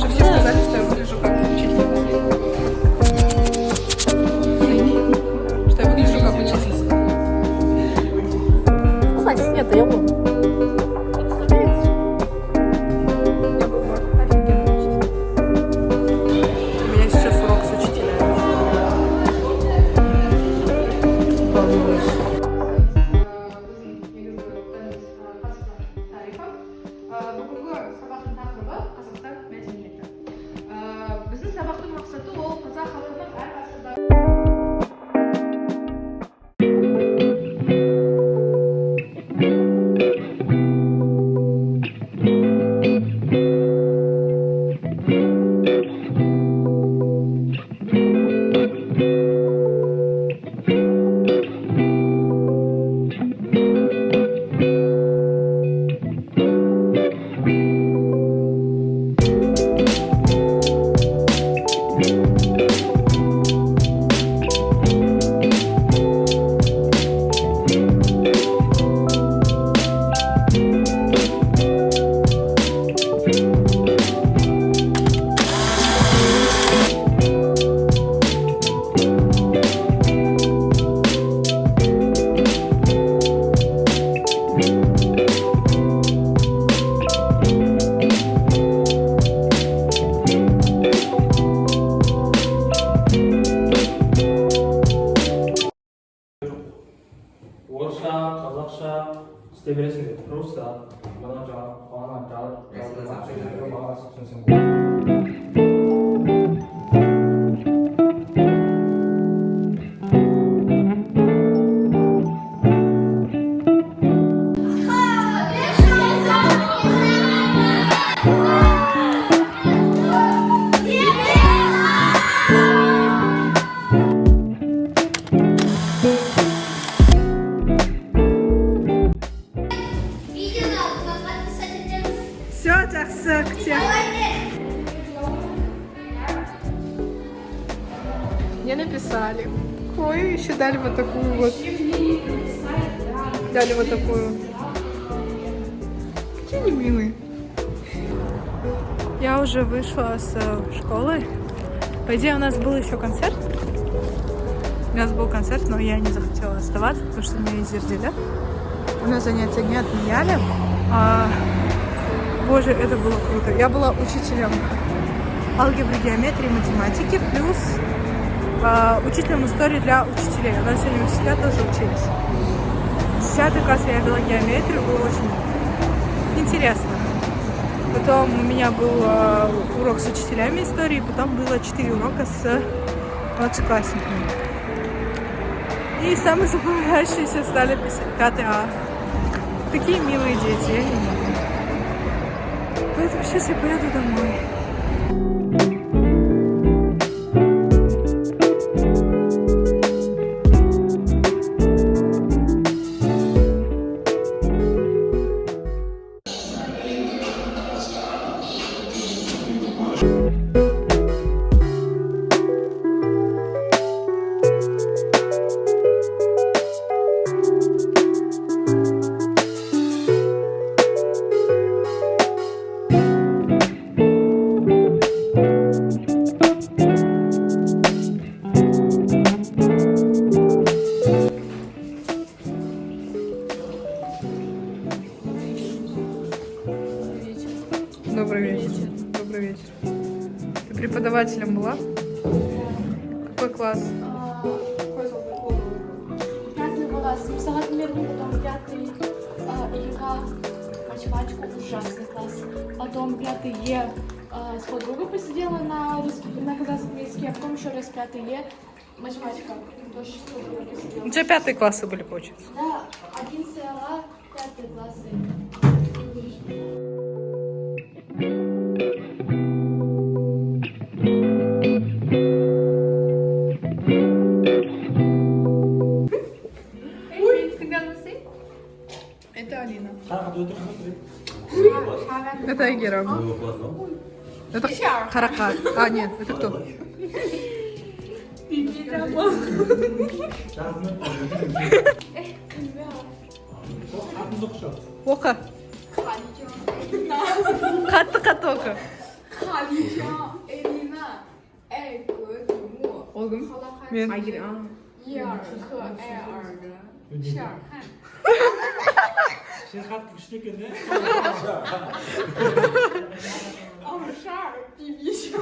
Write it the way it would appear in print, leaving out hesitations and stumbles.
уже все сказали, что я выгляжу как учительница. Что я выгляжу как учительница. Значит, нет, я буду. Я была офигенная учительница. У меня сейчас урок с учителями. Волнуюсь. Бүгінгі сабақтың тақырыбы Қазақстан мәдениеті. Біздің сабақтың мақсаты ол қазақ халқының әр ғасырда орысша, қазақша істей бересіңдер. Просто мына бағана бағасы түсінсең болады. Все, жақсы, күтем. Мне написали. Ой, еще дали вот такую вот. Дали вот такую. Какие они милые. Я уже вышла с школы. По идее, у нас был еще концерт. У нас был концерт, но я не захотела оставаться, потому что меня издердили. У нас занятия не отменяли. Боже, это было круто. Я была учителем алгебры, геометрии, математики, плюс учителем истории для учителей. У нас сегодня учителя тоже учились. 10 класс я вела геометрию, было очень интересно. Потом у меня был урок с учителями истории, потом было 4 урока с младшеклассниками. И самые запоминающиеся стали 5 А. Такие милые дети, я не могу. Поэтому сейчас я поеду домой. Добрый вечер. Добрый вечер. Ты преподавателем была? Какой класс? Пятый класс. Сағат мерні, потом пятый ЕК, математику, ужасный класс. Потом пятый Е с подругой посидела на казахском языке, а потом еще раз пятый Е, математика. Тоже с подругой посидела. У тебя 5 классы были, получается? Да, 11 А, 5 классы. Это Алина. Это Это Айгера. Это Харакат. А, нет, это кто? Ока. Қатты қатты ока. 卡丽香、艾丽娜、艾格里莫、Olgun. 考拉汉、 Men. 伊尔克埃尔人、谢尔汉。 Sen gaat verstikken, hè? 奥沙尔、比比熊。